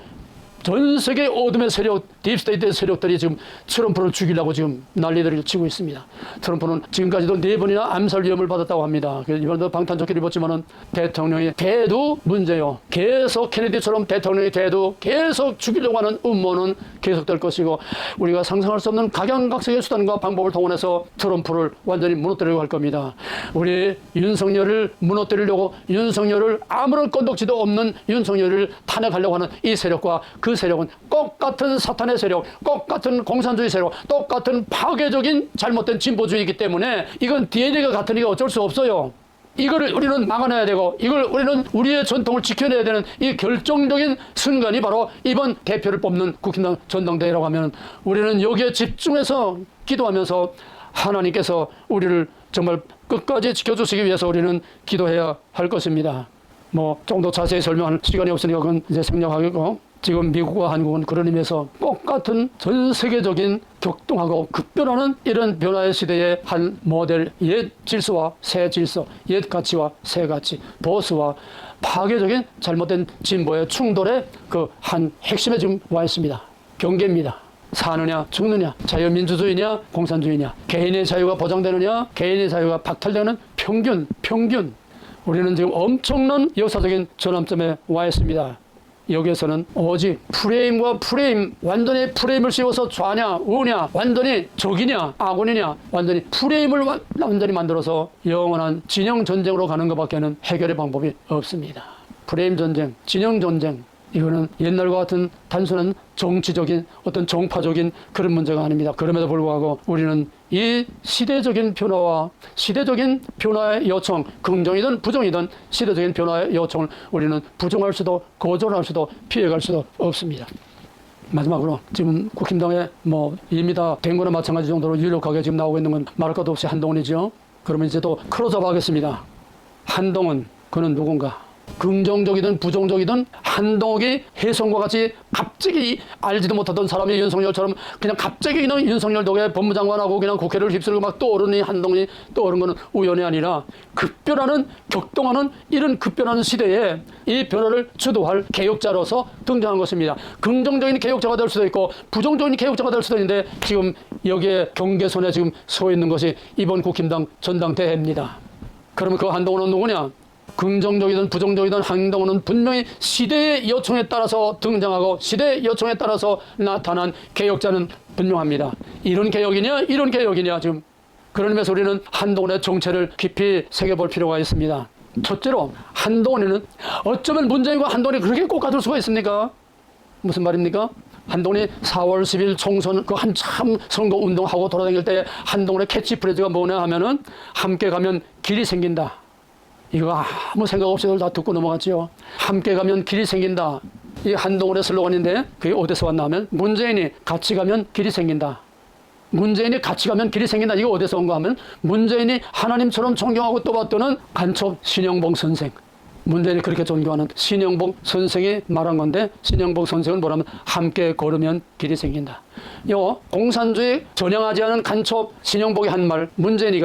전 세계 어둠의 세력, 딥스테이트의 세력들이 지금 트럼프를 죽이려고 지금 난리들을 치고 있습니다. 트럼프는 지금까지도 4번이나 암살 위험을 받았다고 합니다. 이번에도 방탄조끼를 입었지만은 대통령이 돼도 문제요. 계속 케네디처럼 대통령이 돼도 계속 죽이려고 하는 음모는 계속될 것이고 우리가 상상할 수 없는 각양각색의 수단과 방법을 동원해서 트럼프를 완전히 무너뜨리려고 할 겁니다. 우리 윤석열을 무너뜨리려고 윤석열을 아무런 건덕지도 없는 윤석열을 탄핵하려고 하는 이 세력과 그 세력은 똑같은 사탄의 세력, 똑같은 공산주의 세력, 똑같은 파괴적인 잘못된 진보주의이기 때문에 이건 DNA가 같으니까 어쩔 수 없어요. 이거를 우리는 막아내야 되고 이걸 우리는 우리의 전통을 지켜내야 되는 이 결정적인 순간이 바로 이번 대표를 뽑는 국힘당 전당대회라고 하면 우리는 여기에 집중해서 기도하면서 하나님께서 우리를 정말 끝까지 지켜주시기 위해서 우리는 기도해야 할 것입니다. 조금 더 자세히 설명할 시간이 없으니까 그건 이제 생략하겠고 지금 미국과 한국은 그런 의미에서 똑같은 전 세계적인 격동하고 급변하는 이런 변화의 시대의 한 모델, 옛 질서와 새 질서, 옛 가치와 새 가치, 보수와 파괴적인 잘못된 진보의 충돌의 그 한 핵심에 지금 와 있습니다. 경계입니다. 사느냐 죽느냐, 자유민주주의냐 공산주의냐, 개인의 자유가 보장되느냐 개인의 자유가 박탈되는 평균. 우리는 지금 엄청난 역사적인 전환점에 와 있습니다. 여기에서는 오직 프레임과 프레임, 완전히 프레임을 씌워서 좌냐 우냐, 완전히 적이냐 아군이냐, 완전히 프레임을 완전히 만들어서 영원한 진영 전쟁으로 가는 것밖에는 해결의 방법이 없습니다. 프레임 전쟁, 진영 전쟁, 이거는 옛날과 같은 단순한 정치적인 어떤 정파적인 그런 문제가 아닙니다. 그럼에도 불구하고 우리는 이 시대적인 변화와 시대적인 변화의 요청, 긍정이든 부정이든 시대적인 변화의 요청을 우리는 부정할 수도 거절할 수도 피해갈 수도 없습니다. 마지막으로 지금 국힘당에 이미 다 된 거나 마찬가지 정도로 유력하게 지금 나오고 있는 건 말할 것도 없이 한동훈이죠. 그러면 이제 또 클로즈업 하겠습니다. 한동훈, 그는 누군가? 긍정적이든 부정적이든 한동욱이 혜성과 같이 갑자기 알지도 못하던 사람이 윤석열처럼 그냥 갑자기 그냥 윤석열 덕에 법무장관하고 그냥 국회를 휩쓸고 막 떠오르니 한동훈이 떠오른 것은 우연이 아니라 급변하는 격동하는 이런 급변하는 시대에 이 변화를 주도할 개혁자로서 등장한 것입니다. 긍정적인 개혁자가 될 수도 있고 부정적인 개혁자가 될 수도 있는데 지금 여기에 경계선에 지금 서 있는 것이 이번 국힘당 전당대회입니다. 그러면 그 한동훈은 누구냐? 긍정적이든 부정적이든 한동훈은 분명히 시대의 요청에 따라서 등장하고 시대의 요청에 따라서 나타난 개혁자는 분명합니다. 이런 개혁이냐 지금. 그런 의미에서 우리는 한동훈의 정체를 깊이 새겨볼 필요가 있습니다. 첫째로 한동훈이는 어쩌면 문재인과 한동훈이 그렇게 꼭 같을 수가 있습니까? 무슨 말입니까? 한동훈이 4월 10일 총선 그 한참 선거 운동하고 돌아다닐 때 한동훈의 캐치프레이즈가 뭐냐 하면은 함께 가면 길이 생긴다. 이거 아무 생각 없이들 다 듣고 넘어갔지요. 함께 가면 길이 생긴다. 이 한동훈의 슬로건인데 그게 어디서 왔나 하면 문재인이 같이 가면 길이 생긴다. 문재인이 같이 가면 길이 생긴다. 이거 어디서 온가 하면 문재인이 하나님처럼 존경하고 떠받드는 간첩 신영복 선생. 문재인이 그렇게 존경하는 신영복 선생이 말한 건데 신영복 선생은 뭐라면 함께 걸으면 길이 생긴다. 요 공산주의 전향하지 않은 간첩 신영복이 한 말, 문재인이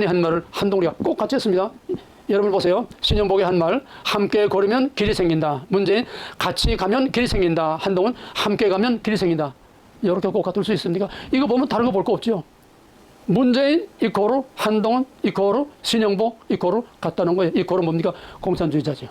한 말을 한동훈이가 꼭 같이 했습니다. 여러분 보세요. 신영복이 한 말, 함께 걸으면 길이 생긴다. 문재인, 같이 가면 길이 생긴다. 한동훈, 함께 가면 길이 생긴다. 이렇게 꼭 같을 수 있습니까? 이거 보면 다른 거 볼 거 없죠. 문재인 이코르 한동훈 이코르 신영복 이코르 같다는 거예요. 이코르 뭡니까? 공산주의자죠.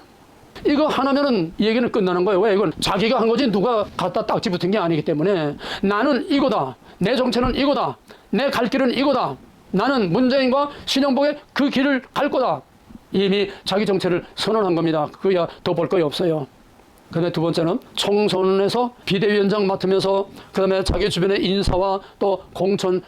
이거 하나면은 얘기는 끝나는 거예요. 왜? 이건 자기가 한 거지 누가 갖다 딱지 붙은 게 아니기 때문에 나는 이거다. 내 정체는 이거다. 내 갈 길은 이거다. 나는 문재인과 신영복의 그 길을 갈 거다. 이미 자기 정체를 선언한 겁니다. 그야 더 볼 거이 없어요. 그 다음에 두 번째는 총선에서 비대위원장 맡으면서 그 다음에 자기 주변의 인사와 또 공천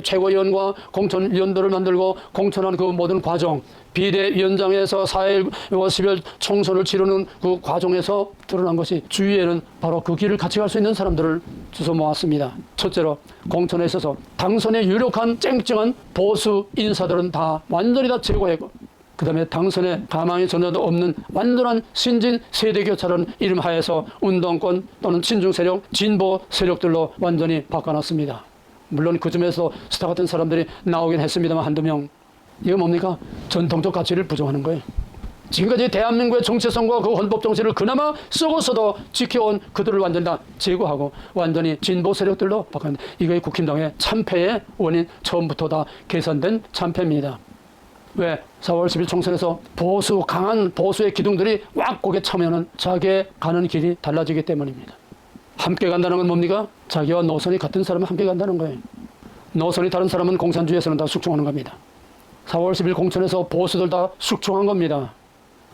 최고위원과 공천위원들을 만들고 공천한 그 모든 과정, 비대위원장에서 4일 10일 총선을 치르는 그 과정에서 드러난 것이 주위에는 바로 그 길을 같이 갈 수 있는 사람들을 주워 모았습니다. 첫째로 공천에 있어서 당선에 유력한 쨍쨍한 보수 인사들은 다 완전히 다 제거했고, 그 다음에 당선에 가망이 전혀 없는 완전한 신진 세대교차라는 이름 하에서 운동권 또는 친중 세력, 진보 세력들로 완전히 바꿔놨습니다. 물론 그 중에서 스타 같은 사람들이 나오긴 했습니다만 한두 명. 이거 뭡니까? 전통적 가치를 부정하는 거예요. 지금까지 대한민국의 정체성과 그 헌법 정신을 그나마 썩어서도 지켜온 그들을 완전히 다 제거하고 완전히 진보 세력들로 바꿨는데 이게 국힘당의 참패의 원인, 처음부터 다 계산된 참패입니다. 왜? 4월 10일 총선에서 강한 보수의 기둥들이 왁 고개 차면은 자기의 가는 길이 달라지기 때문입니다. 함께 간다는 건 뭡니까? 자기와 노선이 같은 사람은 함께 간다는 거예요. 노선이 다른 사람은 공산주의에서는 다 숙청하는 겁니다. 4월 10일 공천에서 보수들 다 숙청한 겁니다.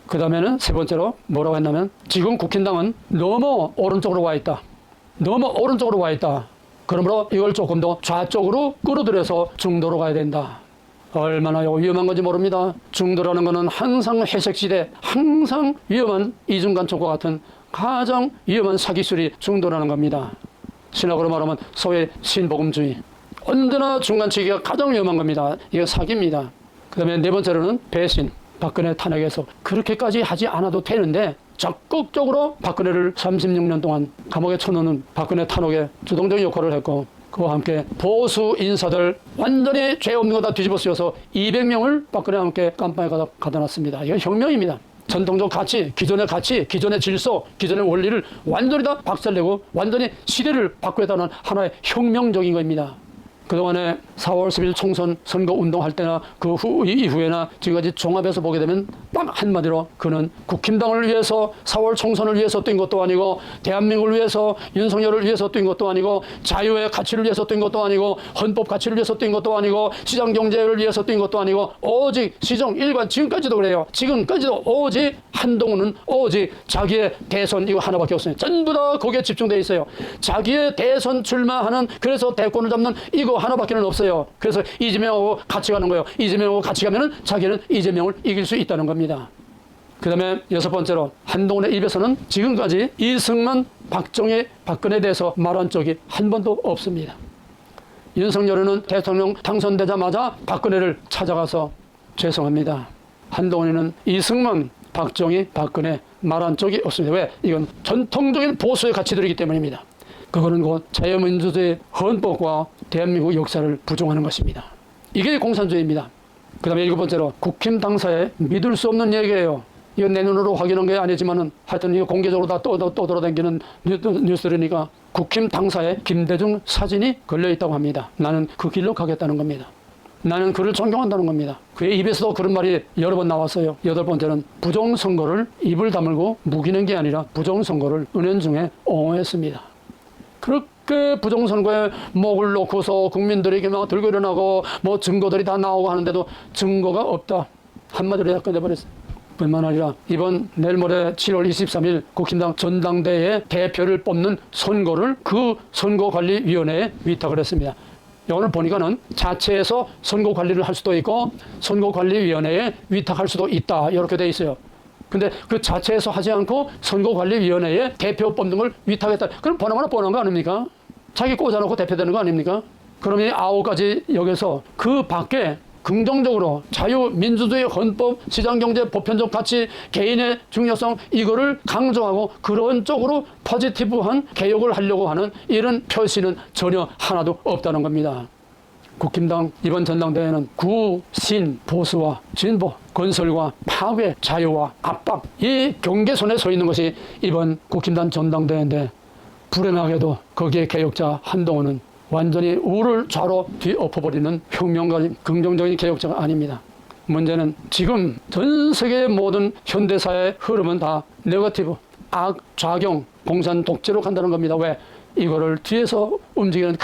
그 다음에는 세 번째로 뭐라고 했냐면 지금 국힘당은 너무 오른쪽으로 와 있다. 그러므로 이걸 조금 더 좌쪽으로 끌어들여서 중도로 가야 된다. 얼마나 위험한 건지 모릅니다. 중도라는 것은 항상 회색시대, 항상 위험한 이중간첩과 같은 가장 위험한 사기술이 중도라는 겁니다. 신학으로 말하면 소위 신복음주의. 언제나 중간치기가 가장 위험한 겁니다. 이게 사기입니다. 그 다음에 네 번째로는 배신. 박근혜 탄핵에서 그렇게까지 하지 않아도 되는데 적극적으로 박근혜를 36년 동안 감옥에 쳐넣는 박근혜 탄핵에 주동적인 역할을 했고, 그와 함께 보수 인사들 완전히 죄 없는 거 다 뒤집어 쓰여서 200명을 박근혜와 함께 깜빵에 가다 놨습니다. 이건 혁명입니다. 전통적 가치, 기존의 질서, 기존의 원리를 완전히 다 박살내고 완전히 시대를 바꾸겠다는 하나의 혁명적인 겁니다. 그동안에 4월 10일 총선 선거 운동할 때나 그 이후에나 지금까지 종합해서 보게 되면 딱 한마디로 그는 국힘당을 위해서 4월 총선을 위해서 뛴 것도 아니고 대한민국을 위해서 윤석열을 위해서 뛴 것도 아니고 자유의 가치를 위해서 뛴 것도 아니고 헌법 가치를 위해서 뛴 것도 아니고 시장 경제를 위해서 뛴 것도 아니고 오직 시정 일관 지금까지도 그래요. 지금까지도 오직 한동훈은 오직 자기의 대선 이거 하나밖에 없어요. 전부 다 거기에 집중돼 있어요. 자기의 대선 출마하는 그래서 대권을 잡는 이거 하나밖에는 없어요. 그래서 이재명하고 같이 가는 거예요. 이재명하고 같이 가면은 자기는 이재명을 이길 수 있다는 겁니다. 그 다음에 여섯 번째로 한동훈의 입에서는 지금까지 이승만, 박정희, 박근혜에 대해서 말한 적이 한 번도 없습니다. 윤석열은 대통령 당선되자마자 박근혜를 찾아가서 죄송합니다. 한동훈이는 이승만, 박정희, 박근혜 말한 적이 없습니다. 왜? 이건 전통적인 보수의 가치들이기 때문입니다. 그거는 곧 자유민주주의 헌법과 대한민국 역사를 부정하는 것입니다. 이게 공산주의입니다. 그 다음에 일곱 번째로 국힘 당사에 믿을 수 없는 얘기예요. 이건 내 눈으로 확인한 게 아니지만은 하여튼 이거 공개적으로 다 떠돌아다니는 뉴스들이니까 국힘 당사에 김대중 사진이 걸려있다고 합니다. 나는 그 길로 가겠다는 겁니다. 나는 그를 존경한다는 겁니다. 그의 입에서도 그런 말이 여러 번 나왔어요. 여덟 번째는 부정선거를 입을 다물고 묵이는 게 아니라 부정선거를 은연중에 옹호했습니다. 그렇게 부정선거에 목을 놓고서 국민들에게 막 들고 일어나고 뭐 증거들이 다 나오고 하는데도 증거가 없다. 한마디로 다 끝내버렸어요. 뿐만 아니라 이번 내일 모레 7월 23일 국힘당 전당대회 대표를 뽑는 선거를 그 선거관리위원회에 위탁을 했습니다. 오늘 보니까는 자체에서 선거관리를 할 수도 있고 선거관리위원회에 위탁할 수도 있다. 이렇게 돼 있어요. 근데 그 자체에서 하지 않고 선거관리위원회에 대표 뽑는 걸 위탁했다. 그럼 보나마나 뻔한 거 아닙니까? 자기 꽂아놓고 대표되는 거 아닙니까? 그럼 이 9가지 여기서 그 밖에 긍정적으로 자유민주주의 헌법, 시장경제, 보편적 가치, 개인의 중요성 이거를 강조하고 그런 쪽으로 포지티브한 개혁을 하려고 하는 이런 표시는 전혀 하나도 없다는 겁니다. 국힘당 이번 전당대회는 구, 신, 보수와 진보, 건설과 파괴, 자유와 압박 이 경계선에 서 있는 것이 이번 국힘당 전당대회인데 불행하게도 거기에 개혁자 한동훈은 완전히 우를 좌로 뒤엎어버리는 혁명가인 긍정적인 개혁자가 아닙니다. 문제는 지금 전 세계의 모든 현대사의 흐름은 다 네거티브, 악좌경, 공산 독재로 간다는 겁니다. 왜? 이거를 뒤에서 움직이는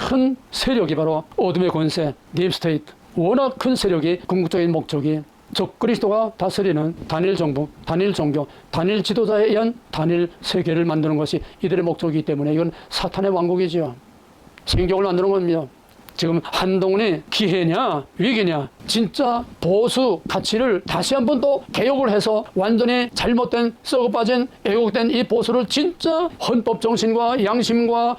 큰 세력이 바로 어둠의 권세, 딥스테이트, 워낙 큰 세력이 궁극적인 목적이 적그리스도가 다스리는 단일 정부, 단일 종교, 단일 지도자에 의한 단일 세계를 만드는 것이 이들의 목적이기 때문에 이건 사탄의 왕국이지요. 신경을 만드는 겁니다. 지금 한동훈이 기회냐 위기냐 진짜 보수 가치를 다시 한번 또 개혁을 해서 완전히 잘못된 썩어빠진 왜곡된 이 보수를 진짜 헌법 정신과 양심과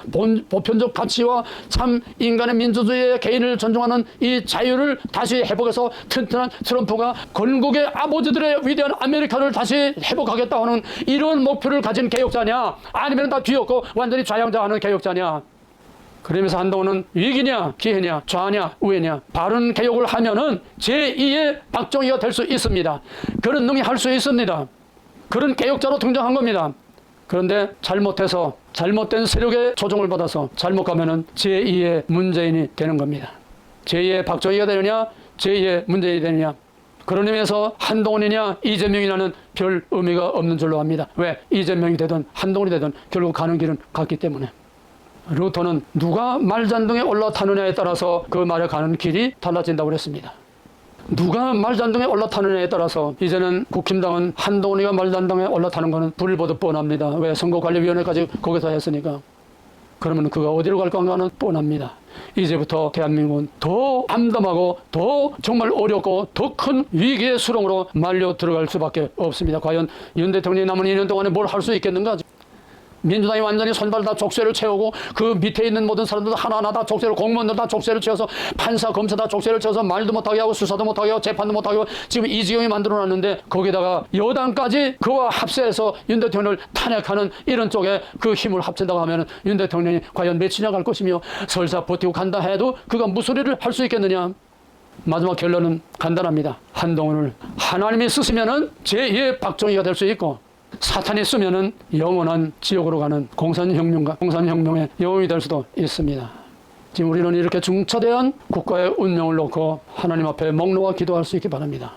보편적 가치와 참 인간의 민주주의의 개인을 존중하는 이 자유를 다시 회복해서 튼튼한 트럼프가 건국의 아버지들의 위대한 아메리카를 다시 회복하겠다 하는 이런 목표를 가진 개혁자냐 아니면 다 뒤엎고 완전히 좌양자하는 개혁자냐. 그러면서 한동훈은 위기냐 기회냐 좌냐 우회냐 바른 개혁을 하면은 제2의 박정희가 될 수 있습니다. 그런 놈이 할 수 있습니다. 그런 개혁자로 등장한 겁니다. 그런데 잘못해서 잘못된 세력의 조종을 받아서 잘못 가면은 제2의 문재인이 되는 겁니다. 제2의 박정희가 되느냐 제2의 문재인이 되느냐 그런 의미에서 한동훈이냐 이재명이냐는 별 의미가 없는 줄로 압니다. 왜? 이재명이 되든 한동훈이 되든 결국 가는 길은 같기 때문에. 루터는 누가 말잔둥에 올라타느냐에 따라서 그 말에 가는 길이 달라진다고 그랬습니다. 누가 말잔둥에 올라타느냐에 따라서 이제는 국힘당은 한동훈이가 말잔둥에 올라타는 것은 불 보듯 뻔합니다. 왜? 선거관리위원회까지 거기서 했으니까. 그러면 그가 어디로 갈까 하는 뻔합니다. 이제부터 대한민국은 더 암담하고 더 정말 어렵고 더 큰 위기의 수렁으로 말려 들어갈 수밖에 없습니다. 과연 윤 대통령이 남은 2년 동안에 뭘 할 수 있겠는가? 민주당이 완전히 손발 다 족쇄를 채우고 그 밑에 있는 모든 사람들도 하나하나 다 족쇄를 공무원들 다 족쇄를 채워서 판사 검사 다 족쇄를 채워서 말도 못하게 하고 수사도 못하게 하고 재판도 못하게 하고 지금 이 지경이 만들어놨는데 거기다가 여당까지 그와 합세해서 윤 대통령을 탄핵하는 이런 쪽에 그 힘을 합친다고 하면 윤 대통령이 과연 몇이나 갈 것이며 설사 버티고 간다 해도 그가 무슨 일을 할 수 있겠느냐. 마지막 결론은 간단합니다. 한동훈을 하나님이 쓰시면은 제2의 박정희가 될 수 있고 사탄이 쓰면은 영원한 지옥으로 가는 공산혁명가, 공산혁명의 영웅이 될 수도 있습니다. 지금 우리는 이렇게 중차대한 국가의 운명을 놓고 하나님 앞에 목 놓아 기도할 수 있기 바랍니다.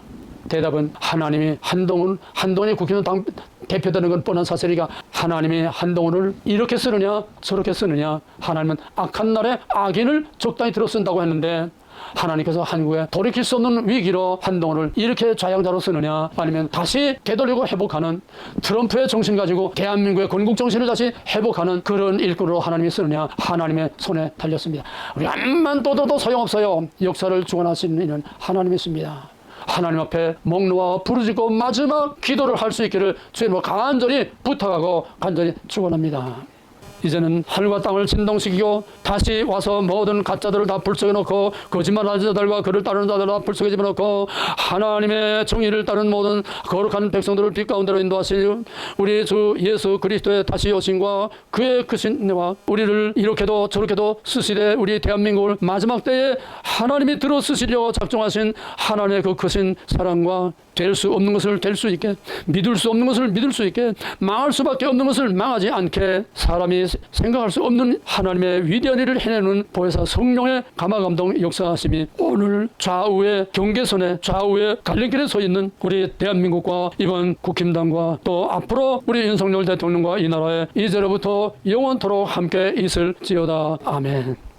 대답은 하나님이 한동훈이 국회의원 대표되는 건 뻔한 사실이가 하나님이 한동훈을 이렇게 쓰느냐 저렇게 쓰느냐, 하나님은 악한 날에 악인을 적당히 들어 쓴다고 했는데 하나님께서 한국에 돌이킬 수 없는 위기로 한동훈을 이렇게 좌양자로 쓰느냐, 아니면 다시 되돌리고 회복하는 트럼프의 정신 가지고 대한민국의 건국 정신을 다시 회복하는 그런 일꾼으로 하나님이 쓰느냐, 하나님의 손에 달렸습니다. 우리 암만 떠들어도 소용없어요. 역사를 주관하시는 이는 하나님이십니다. 하나님 앞에 목 놓아 부르짖고 마지막 기도를 할 수 있기를 주님을 간절히 부탁하고 간절히 축원합니다. 이제는 하늘과 땅을 진동시키고 다시 와서 모든 가짜들을 다 불속에 놓고 거짓말하는 자들과 그를 따르는 자들을 다 불속에 집어넣고 하나님의 정의를 따르는 모든 거룩한 백성들을 빛 가운데로 인도하시는 우리 주 예수 그리스도의 다시 오심과 그의 크신 은혜와 우리를 이렇게도 저렇게도 쓰시되 우리 대한민국을 마지막 때에 하나님이 들어 쓰시려고 작정하신 하나님의 그 크신 사랑과 될 수 없는 것을 될 수 있게, 믿을 수 없는 것을 믿을 수 있게, 망할 수밖에 없는 것을 망하지 않게, 사람이 생각할 수 없는 하나님의 위대한 일을 해내는 보혜사 성령의 감화감동 역사하심이 오늘 좌우의 경계선에, 좌우의 갈림길에 서 있는 우리 대한민국과 이번 국힘당과 또 앞으로 우리 윤석열 대통령과 이 나라에 이제로부터 영원토록 함께 있을지어다. 아멘.